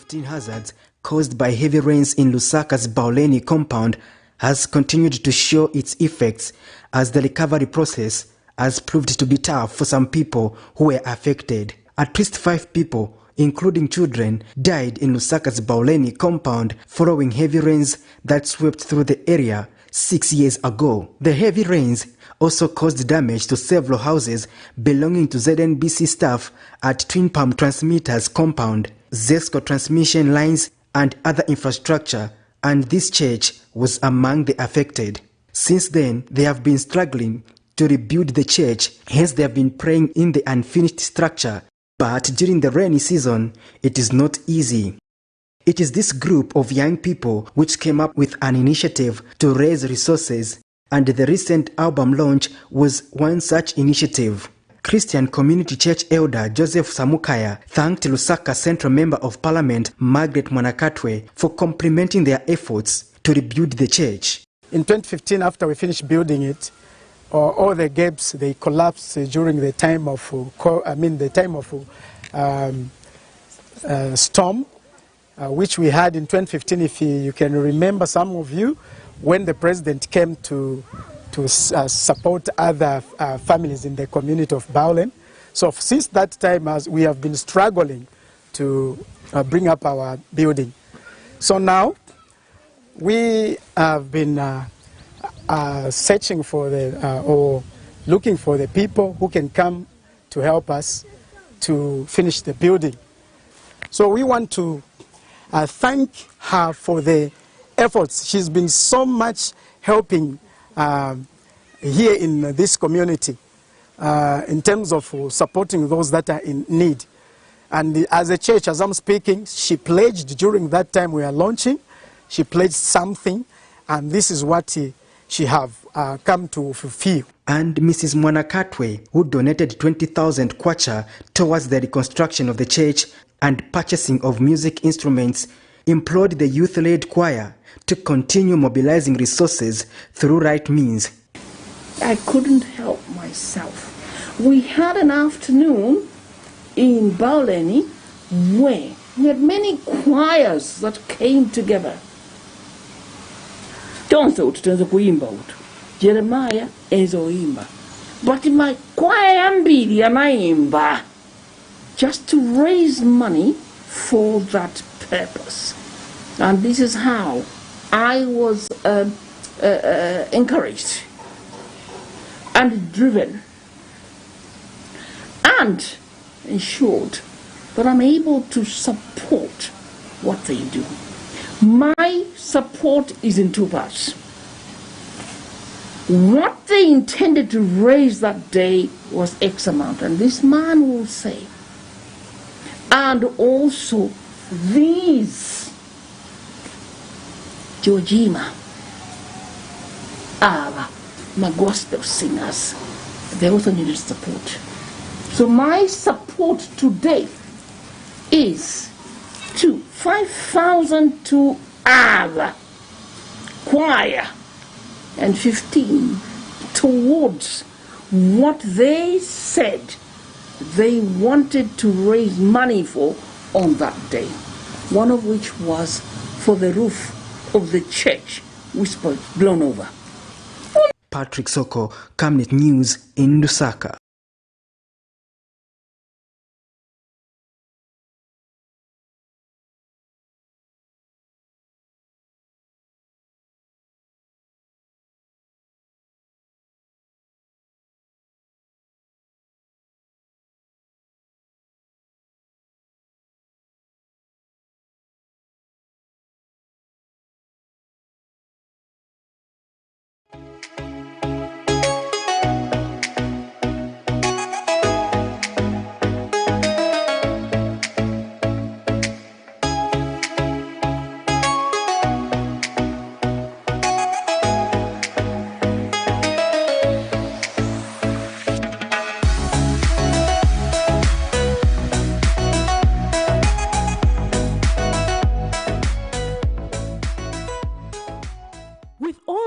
COVID-19 hazards caused by heavy rains in Lusaka's Bauleni compound has continued to show its effects as the recovery process has proved to be tough for some people who were affected. At least 5 people, including children, died in Lusaka's Bauleni compound following heavy rains that swept through the area 6 years ago. The heavy rains also caused damage to several houses belonging to ZNBC staff at Twin Palm Transmitter's compound, Zesco transmission lines and other infrastructure, and this church was among the affected. Since then, they have been struggling to rebuild the church, hence they have been praying in the unfinished structure. But during the rainy season, it is not easy. It is this group of young people which came up with an initiative to raise resources, and the recent album launch was one such initiative. Christian Community Church Elder Joseph Samukaya thanked Lusaka Central Member of Parliament Margaret Mwanakatwe for complimenting their efforts to rebuild the church. In 2015, after we finished building it, all the gaps, they collapsed during the time of storm, which we had in 2015. If you can remember, some of you, when the president came to support other families in the community of Baulen. So since that time, as we have been struggling to bring up our building. So now we have been searching for or looking for the people who can come to help us to finish the building. So we want to thank her for the efforts. She's been so much helping here in this community in terms of supporting those that are in need. And as a church, as I'm speaking, she pledged during that time we are launching, she pledged something, and this is what she have come to fulfill. And Mrs. Mwanakatwe, who donated 20,000 kwacha towards the reconstruction of the church and purchasing of music instruments, implored the youth-led choir to continue mobilizing resources through right means. I couldn't help myself. We had an afternoon in Bauleni where we had many choirs that came together. Tonso tutenze kuimba utu. Jeremiah ezoimba. But in my choir mbili anaimba just to raise money for that purpose. And this is how I was encouraged and driven and ensured that I'm able to support what they do. My support is in 2 parts. What they intended to raise that day was X amount, and this man will say, and also these Georgima, my gospel singers, they also needed support. So my support today is to 5,000 to AVA choir and 15 towards what they said they wanted to raise money for on that day, one of which was for the roof of the church which was blown over. Patrick Soko, Camnet News in Lusaka.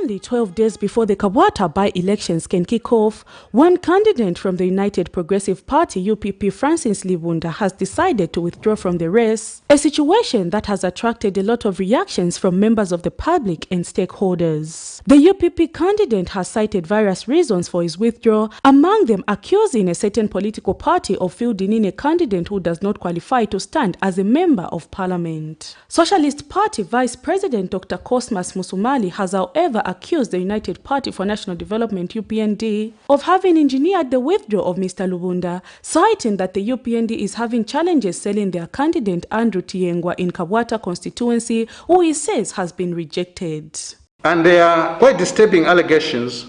only 12 days before the Kabwata by-elections can kick off, one candidate from the United Progressive Party, UPP, Francis Libunda, has decided to withdraw from the race, a situation that has attracted a lot of reactions from members of the public and stakeholders. The UPP candidate has cited various reasons for his withdrawal, among them accusing a certain political party of fielding in a candidate who does not qualify to stand as a member of parliament. Socialist Party Vice President Dr. Cosmas Musumali has however accused the United Party for National Development UPND of having engineered the withdrawal of Mr. Lubunda, citing that the UPND is having challenges selling their candidate Andrew Tiengwa in Kabwata constituency, who he says has been rejected. And there are quite disturbing allegations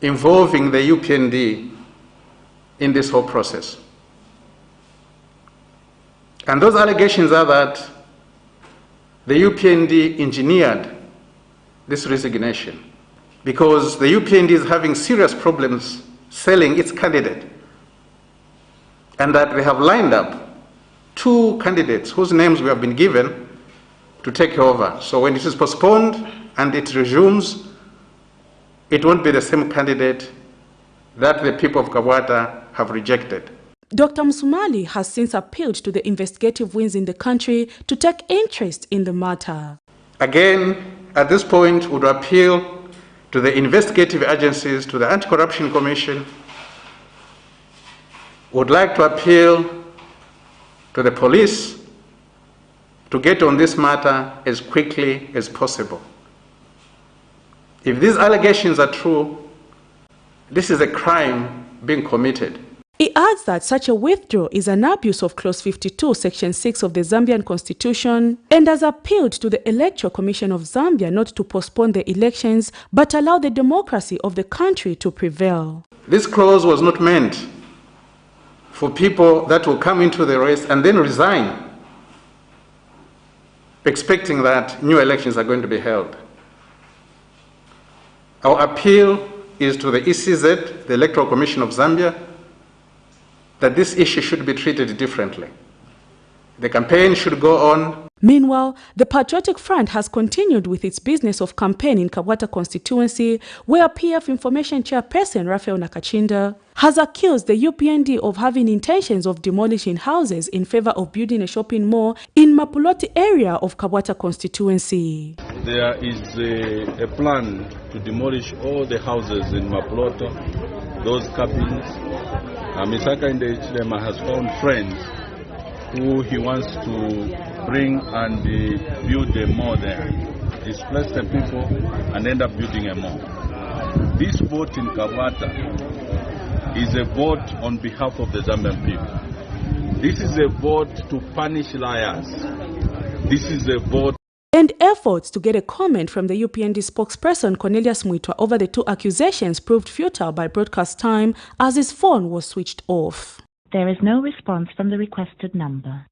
involving the UPND in this whole process. And those allegations are that the UPND engineered this resignation because the UPND is having serious problems selling its candidate, and that they have lined up two candidates whose names we have been given to take over. So when it is postponed and it resumes, it won't be the same candidate that the people of Kabwata have rejected. Dr. Musumali has since appealed to the investigative wings in the country to take interest in the matter. Again, at this point, would appeal to the investigative agencies, to the Anti-Corruption Commission, would like to appeal to the police to get on this matter as quickly as possible. If these allegations are true, this is a crime being committed. He adds that such a withdrawal is an abuse of Clause 52, Section 6 of the Zambian Constitution, and has appealed to the Electoral Commission of Zambia not to postpone the elections but allow the democracy of the country to prevail. This clause was not meant for people that will come into the race and then resign, expecting that new elections are going to be held. Our appeal is to the ECZ, the Electoral Commission of Zambia, that this issue should be treated differently. The campaign should go on. Meanwhile, the Patriotic Front has continued with its business of campaign in Kabwata constituency, where PF Information Chairperson Raphael Nakachinda has accused the UPND of having intentions of demolishing houses in favor of building a shopping mall in Mapuloti area of Kabwata constituency. There is a plan to demolish all the houses in Mapuloti, those cabins. Misaka in the Chilema has found friends who he wants to bring and build a mall there, displace the people and end up building a mall. This vote in Kabwata is a vote on behalf of the Zambian people. This is a vote to punish liars. This is a vote. And efforts to get a comment from the UPND spokesperson Cornelius Mwitwa over the two accusations proved futile by broadcast time as his phone was switched off. There is no response from the requested number.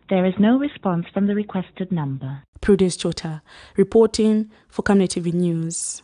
There is no response from the requested number. Prudence Chota, reporting for Camnet TV News.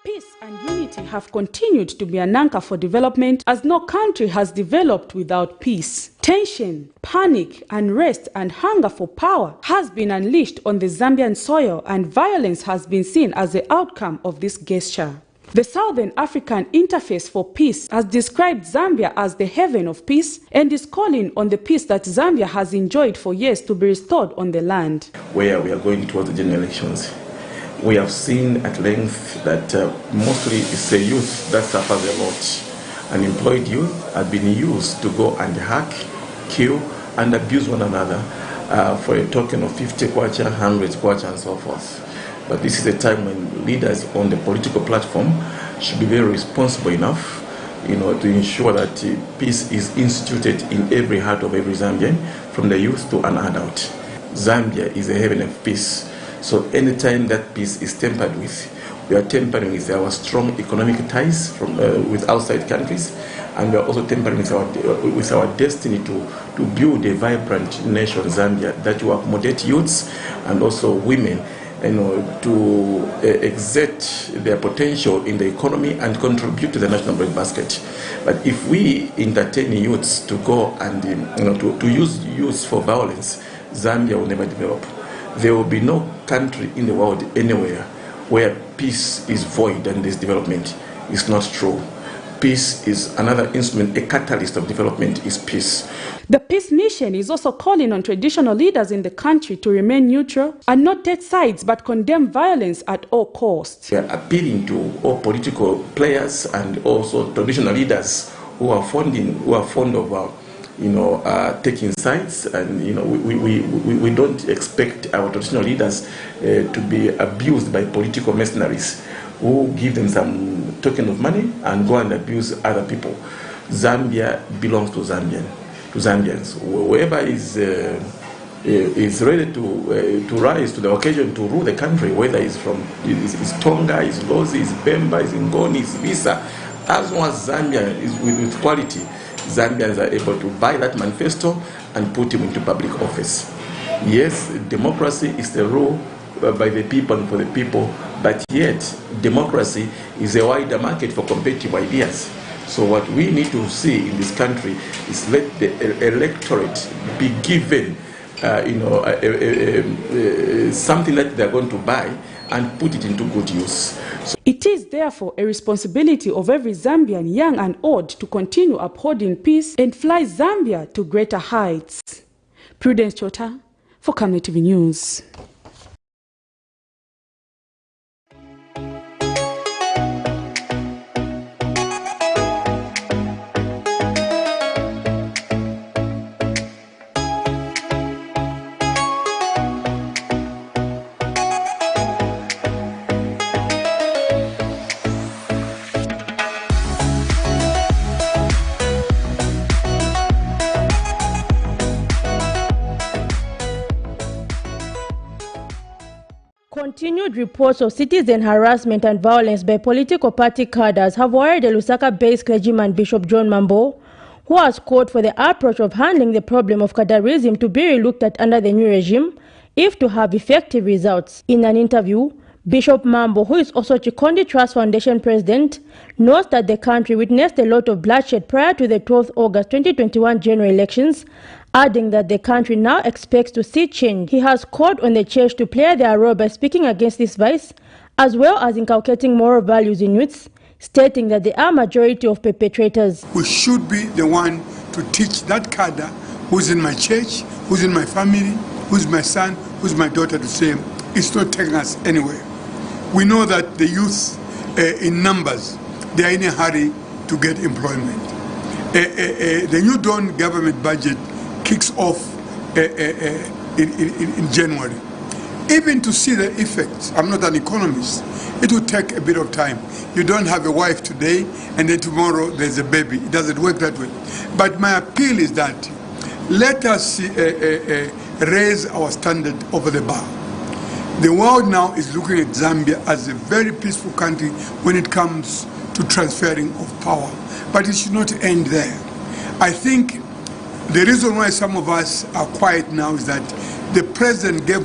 Peace and unity have continued to be an anchor for development, as no country has developed without peace. Tension, panic, unrest, and hunger for power has been unleashed on the Zambian soil, and violence has been seen as the outcome of this gesture. The Southern African Interface for Peace has described Zambia as the haven of peace and is calling on the peace that Zambia has enjoyed for years to be restored on the land. Where we are going towards the general elections, we have seen at length that mostly it's the youth that suffers a lot. Unemployed youth have been used to go and hack, kill, and abuse one another for a token of 50 kwacha, 100 kwacha, and so forth. But this is a time when leaders on the political platform should be very responsible enough, to ensure that peace is instituted in every heart of every Zambian, from the youth to an adult. Zambia is a haven of peace. So anytime that peace is tampered with, We are tampering with our strong economic ties with outside countries, and we are also tampering with our destiny to build a vibrant nation, Zambia, that will accommodate youths and also women, to exert their potential in the economy and contribute to the national breadbasket. But if we entertain youths to go and to use youth for violence, Zambia will never develop. There will be no country in the world anywhere where peace is void and this development is not true. Peace is another instrument, a catalyst of development is peace. The peace mission is also calling on traditional leaders in the country to remain neutral and not take sides but condemn violence at all costs. We are appealing to all political players and also traditional leaders who are fond of taking sides, and we don't expect our traditional leaders to be abused by political mercenaries who give them some token of money and go and abuse other people. Zambia belongs to Zambians. Whoever is ready to rise to the occasion to rule the country, whether it's Tonga, it's Lozi, it's Bemba, it's Ngoni, it's Visa, as long as Zambia is with quality, Zambians are able to buy that manifesto and put him into public office. Yes, democracy is the rule by the people and for the people, but yet democracy is a wider market for competitive ideas. So what we need to see in this country is let the electorate be given something that they're going to buy and put it into good use. It is therefore a responsibility of every Zambian, young and old, to continue upholding peace and fly Zambia to greater heights. Prudence Chota for Camnet TV News. Continued reports of citizen harassment and violence by political party cadres have worried the Lusaka-based clergyman Bishop John Mambo, who has called for the approach of handling the problem of cadarism to be relooked at under the new regime, if to have effective results. In an interview, Bishop Mambo, who is also Chikondi Trust Foundation president, notes that the country witnessed a lot of bloodshed prior to the 12th August 2021 general elections, adding that the country now expects to see change. He has called on the church to play their role by speaking against this vice, as well as inculcating moral values in youths, stating that they are majority of perpetrators. We should be the one to teach that cadre who's in my church, who's in my family, who's my son, who's my daughter, to say it's not taking us anywhere. We know that the youth in numbers, they are in a hurry to get employment. The new Dawn government budget kicks off in January. Even to see the effects, I'm not an economist, it will take a bit of time. You don't have a wife today and then tomorrow there's a baby. It doesn't work that way. But my appeal is that let us raise our standard over the bar. The world now is looking at Zambia as a very peaceful country when it comes to transferring of power. But it should not end there. I think the reason why some of us are quiet now is that the president gave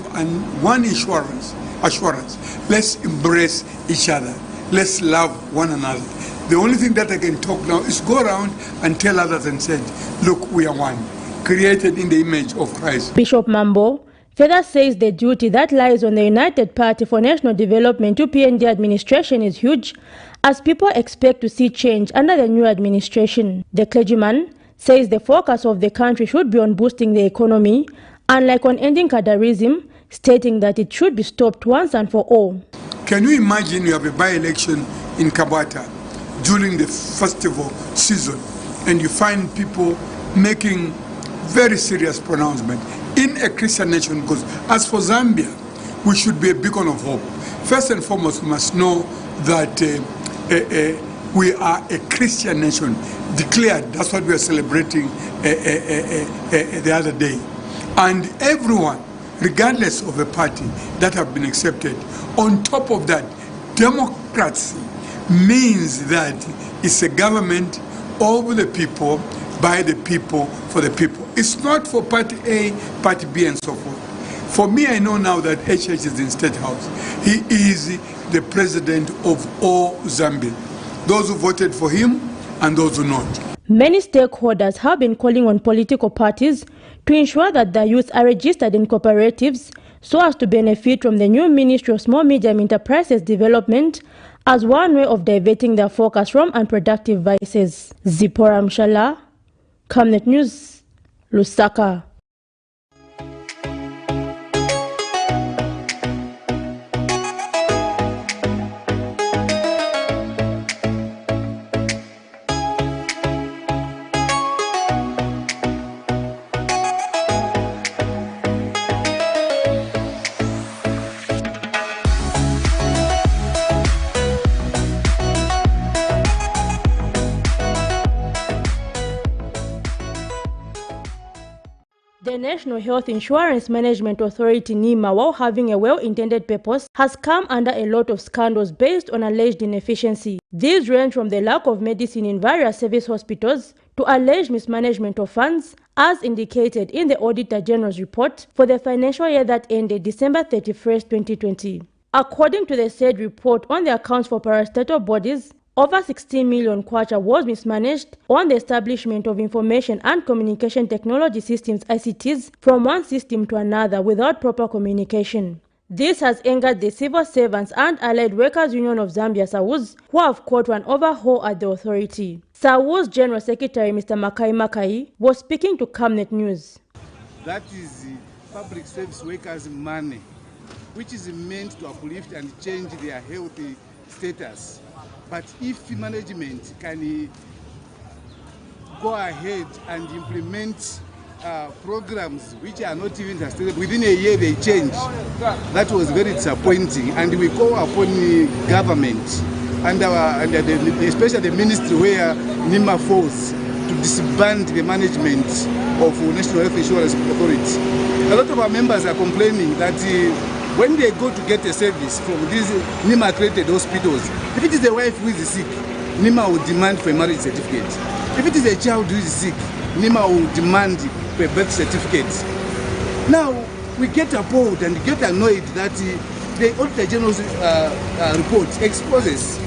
one assurance. Let's embrace each other. Let's love one another. The only thing that I can talk now is go around and tell others and say, look, we are one, created in the image of Christ. Bishop Mambo further says the duty that lies on the United Party for National Development UPND administration is huge, as people expect to see change under the new administration. The clergyman says the focus of the country should be on boosting the economy, unlike on ending cadarism, stating that it should be stopped once and for all. Can you imagine you have a by-election in Kabata during the festival season and you find people making very serious pronouncements in a Christian nation? Because as for Zambia, we should be a beacon of hope. First and foremost, we must know that we are a Christian nation, declared. That's what we are celebrating the other day. And everyone, regardless of the party that have been accepted, on top of that, Democracy means that it's a government of the people, by the people, for the people. It's not for party A, party B, and so forth. For me, I know now that HH is in State House. He is the president of all Zambia. Those who voted for him and those who not. Many stakeholders have been calling on political parties to ensure that their youth are registered in cooperatives so as to benefit from the new Ministry of Small Medium Enterprises Development as one way of diverting their focus from unproductive vices. Zipporah Mshala, Camnet News, Lusaka. The National Health Insurance Management Authority NIMA, while having a well-intended purpose, has come under a lot of scandals based on alleged inefficiency. These range from the lack of medicine in various service hospitals to alleged mismanagement of funds, as indicated in the Auditor General's report for the financial year that ended December 31st, 2020. According to the said report on the accounts for parastatal bodies, over 16 million kwacha was mismanaged on the establishment of information and communication technology systems (ICTs) from one system to another without proper communication. This has angered the Civil Servants and Allied Workers Union of Zambia, SAWUZ, who have called for an overhaul at the authority. SAWUZ General Secretary Mr. Makai was speaking to Camnet News. That is public service workers' money, which is meant to uplift and change their healthy status. But if management can go ahead and implement programs which are not even tested, within a year they change, that was very disappointing. And we call upon the government and especially the ministry where NIMA falls to disband the management of National Health Insurance Authority. A lot of our members are complaining that when they go to get a service from these NIMA-accredited hospitals, if it is a wife who is sick, NIMA will demand for a marriage certificate. If it is a child who is sick, NIMA will demand for a birth certificate. Now, we get appalled and get annoyed that the Auditor General's report exposes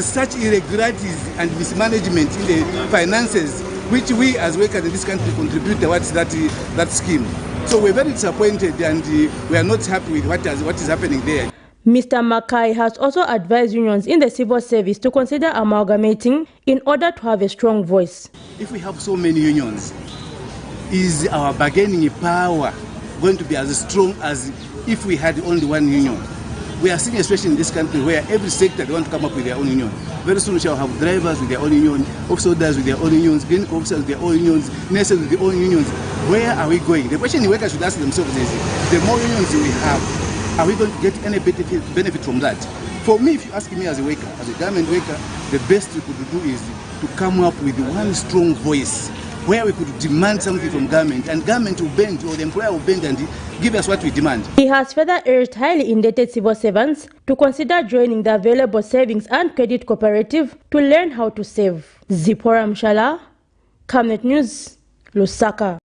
such irregularities and mismanagement in the finances, which we as workers in this country contribute towards that scheme. So we're very disappointed and we are not happy with what is happening there. Mr. Makai has also advised unions in the civil service to consider amalgamating in order to have a strong voice. If we have so many unions, is our bargaining power going to be as strong as if we had only one union? We are seeing a situation in this country where every sector they want to come up with their own union. Very soon we shall have drivers with their own union, officers with their own unions, clinical officers with their own unions, nurses with their own unions. Where are we going? The question the workers should ask themselves is, the more unions we have, are we going to get any benefit from that? For me, if you ask me as a worker, as a government worker, the best we could do is to come up with one strong voice where we could demand something from government, and government will bend, or the employer will bend and give us what we demand. He has further urged highly indebted civil servants to consider joining the available savings and credit cooperative to learn how to save. Zipporah Mshala, Camnet News, Lusaka.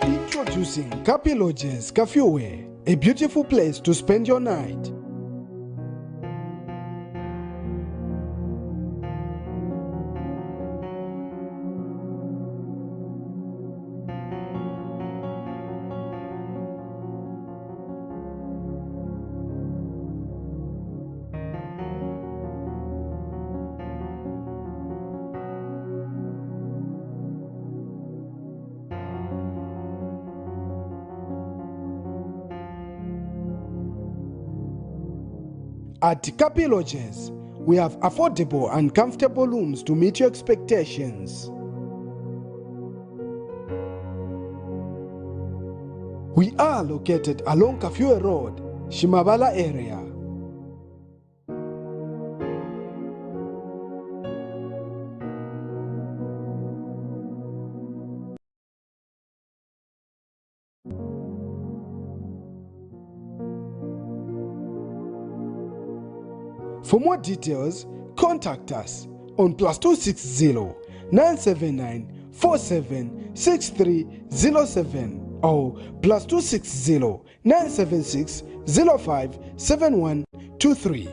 Introducing Kapi Lodges Kafiwe, a beautiful place to spend your night. At Kapi Lodges, we have affordable and comfortable rooms to meet your expectations. We are located along Kafue Road, Shimabala area. For more details, contact us on +260 979 476307 or +260 976 057123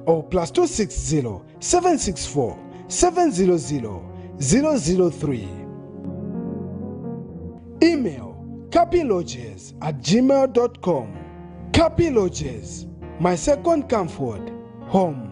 or +260 764 700 003. Email kapilodges@gmail.com. Kapi Lodges, my second comfort, home.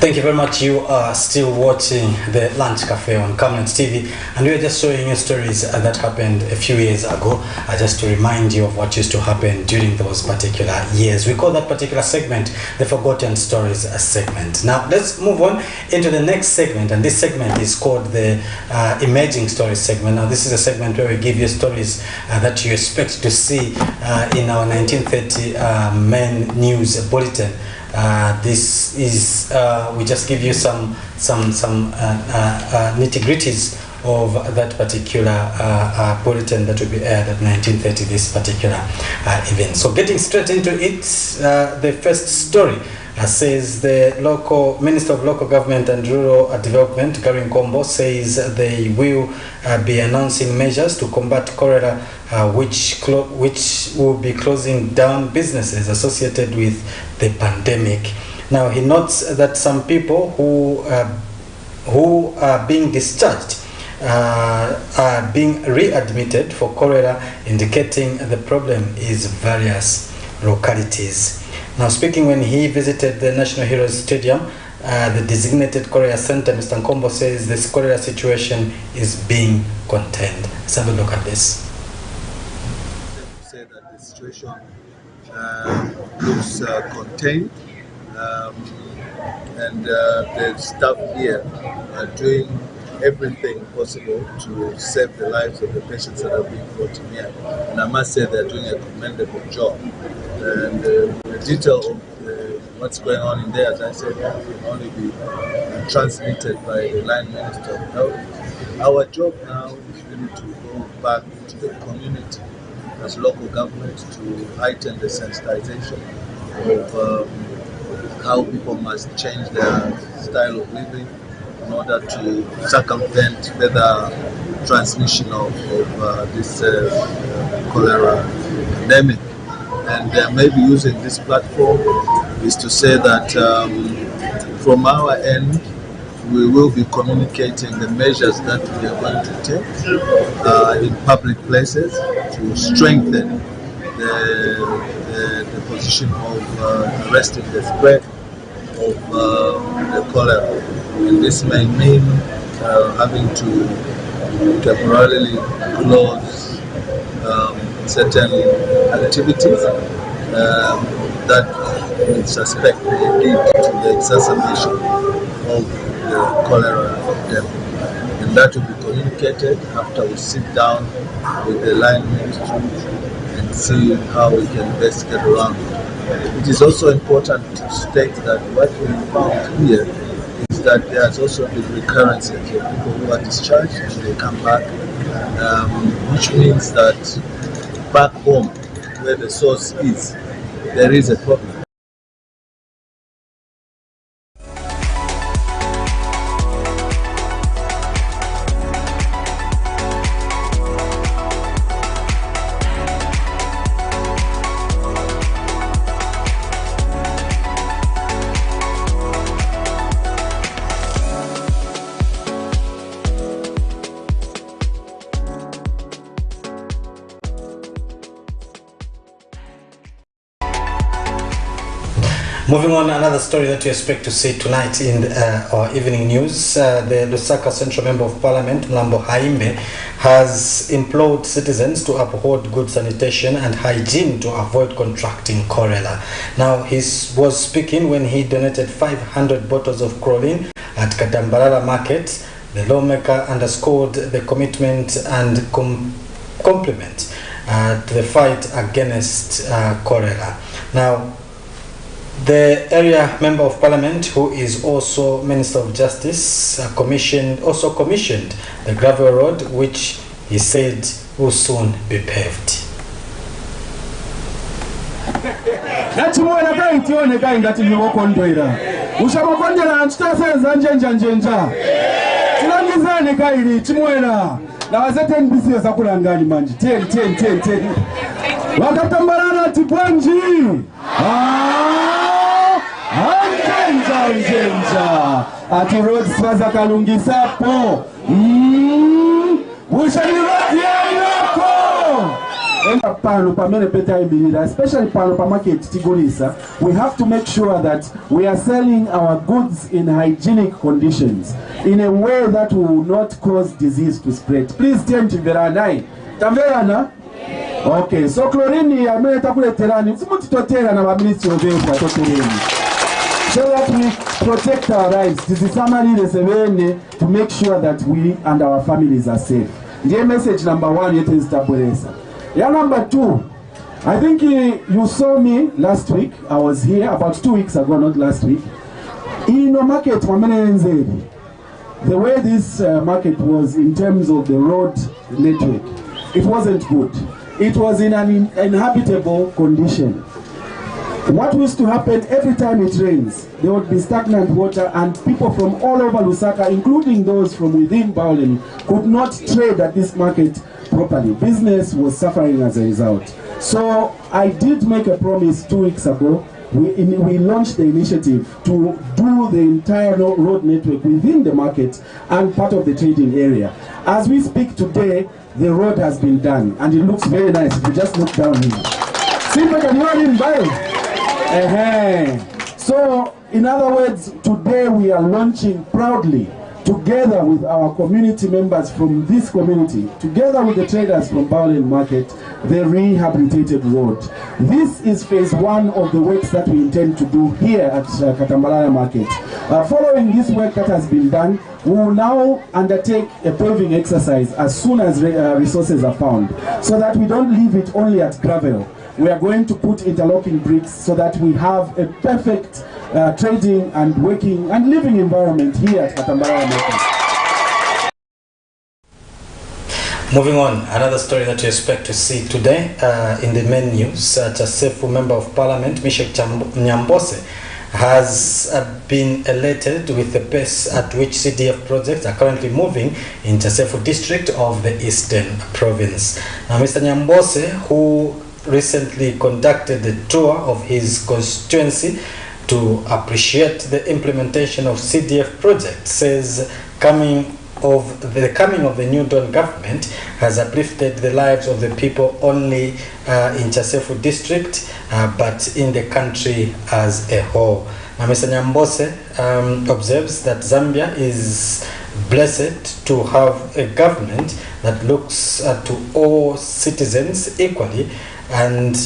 Thank you very much. You are still watching the Lunch Cafe on Camnet TV, and we are just showing you stories that happened a few years ago, just to remind you of what used to happen during those particular years. We call that particular segment the Forgotten Stories segment. Now let's move on into the next segment, and this segment is called the Emerging Stories segment. Now this is a segment where we give you stories that you expect to see in our 1930 main news bulletin. This is we just give you some nitty-gritties of that particular bulletin that will be aired at 19:30, this particular event. So getting straight into it, the first story says the local Minister of Local Government and Rural Development, Gary Nkombo, says they will be announcing measures to combat cholera, which will be closing down businesses associated with the pandemic. Now he notes that some people who are being discharged are being readmitted for cholera, indicating the problem is various localities. Now speaking when he visited the National Heroes Stadium, the designated cholera center, Mr. Nkombo says this cholera situation is being contained. Let's have a look at this. Say that the situation looks contained, and the staff here are doing everything possible to save the lives of the patients that are being brought in here. And I must say they're doing a commendable job. And the detail of what's going on in there, as I said, can only be transmitted by the line Minister of Health. Our job now is really to go back to the community as local government to heighten the sensitization of how people must change their style of living in order to circumvent further transmission of this cholera pandemic. And maybe using this platform is to say that from our end, we will be communicating the measures that we are going to take in public places to strengthen the position of arresting the spread of the cholera. And this may mean having to temporarily close certain activities that we suspect may lead to the exacerbation of the cholera epidemic. And that will be communicated after we sit down with the line ministry and see how we can best get around it. It is also important to state that what we found here is that there has also been recurrences of people who are discharged and they come back, which means that back home, where the source is, there is a problem. Moving on, another story that you expect to see tonight in our evening news. The Lusaka Central Member of Parliament, Mlambo Haimbe, has implored citizens to uphold good sanitation and hygiene to avoid contracting cholera. Now, he was speaking when he donated 500 bottles of chlorine at Katambalala Market. The lawmaker underscored the commitment and compliment to the fight against cholera. Now, the area member of parliament, who is also Minister of Justice, also commissioned the gravel road, which he said will soon be paved. Ati road swaza kalungisapo especially pano market Tigorisa, we have to make sure that we are selling our goods in hygienic conditions in a way that will not cause disease to spread. Please tell Timberana. Tamverana? Okay, so chlorine ameleta kule terani. Msitotera na ministry of health atotereni. So that we protect our lives. This is summary to make sure that we and our families are safe. The message number 1 yet is Taburesa. Yeah, number 2. I think you saw me last week. I was here about 2 weeks ago, not last week. In a market, the way this market was in terms of the road network, it wasn't good. It was in an inhabitable condition. What used to happen every time it rains, there would be stagnant water, and people from all over Lusaka, including those from within Baulen, could not trade at this market properly. Business was suffering as a result. So I did make a promise 2 weeks ago. We launched the initiative to do the entire road network within the market and part of the trading area. As we speak today, the road has been done and it looks very nice. If you just look down here. See if I can hear him by. So, in other words, today we are launching proudly, together with our community members from this community, together with the traders from Baulen Market, the rehabilitated road. This is phase 1 of the works that we intend to do here at Katambalala Market. Following this work that has been done, we will now undertake a paving exercise as soon as resources are found, so that we don't leave it only at gravel. We are going to put interlocking bricks so that we have a perfect trading and working and living environment here at Katambalala Market. Moving on, another story that you expect to see today in the main news. Chasefu Member of Parliament, Mishek Nyambose, has been elated with the pace at which CDF projects are currently moving in Chasefu district of the Eastern Province. Now, Mr. Nyambose, who recently conducted the tour of his constituency to appreciate the implementation of CDF projects, says the coming of the New Dawn government has uplifted the lives of the people only in Chasefu district, but in the country as a whole. Now, Mr. Nyambose observes that Zambia is blessed to have a government that looks to all citizens equally, and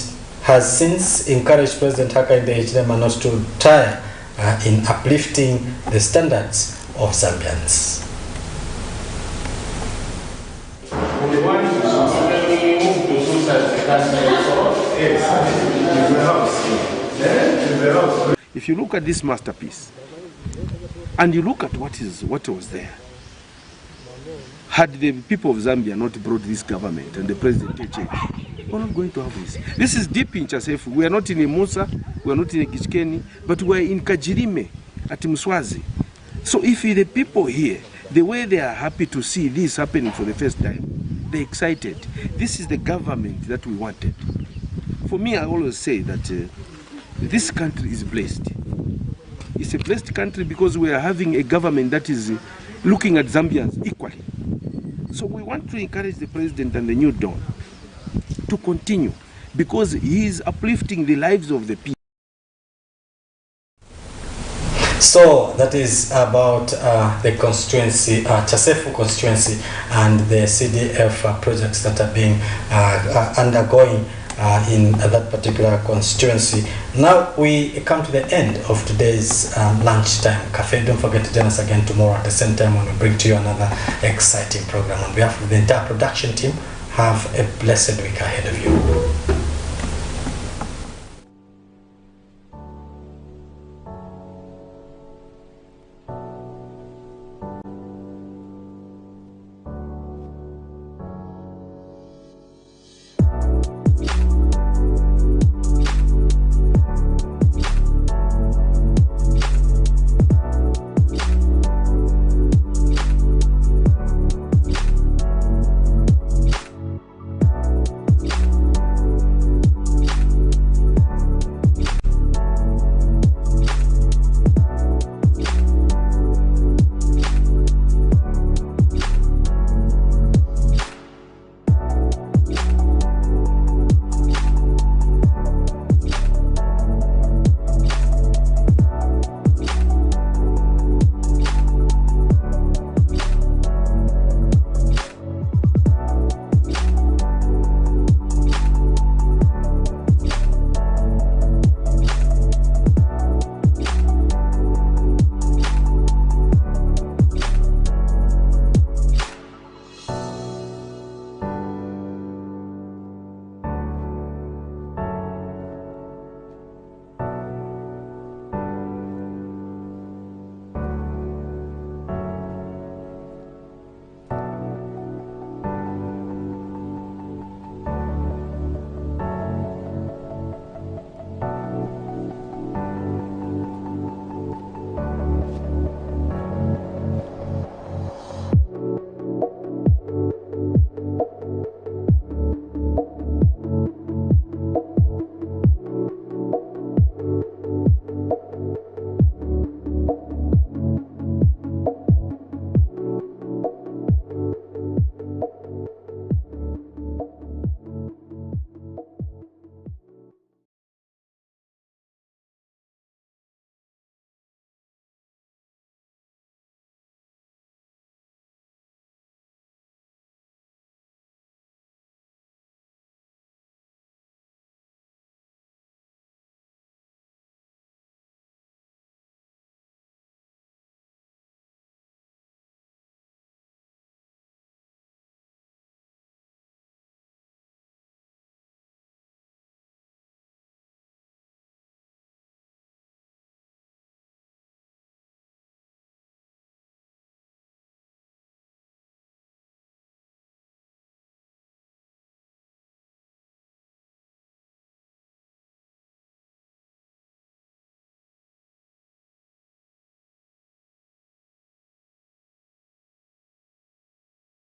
has since encouraged President Hakainde Hichilema not to tire in uplifting the standards of Zambians. If you look at this masterpiece and you look at what was there, had the people of Zambia not brought this government and the president to change, we're not going to have this. This is deep in Chasefu. We are not in Musa, we are not in Kichkeni, but we are in Kajirime at Mswazi. So if the people here, the way they are happy to see this happening for the first time, they're excited. This is the government that we wanted. For me, I always say that this country is blessed. It's a blessed country because we are having a government that is looking at Zambians equally. So we want to encourage the president and the New Dawn to continue, because he is uplifting the lives of the people. So that is about the constituency, Chasefu constituency, and the CDF projects that are being undergoing in that particular constituency. Now we come to the end of today's lunchtime cafe. Don't forget to join us again tomorrow at the same time when we bring to you another exciting program. On behalf of the entire production team, have a blessed week ahead of you.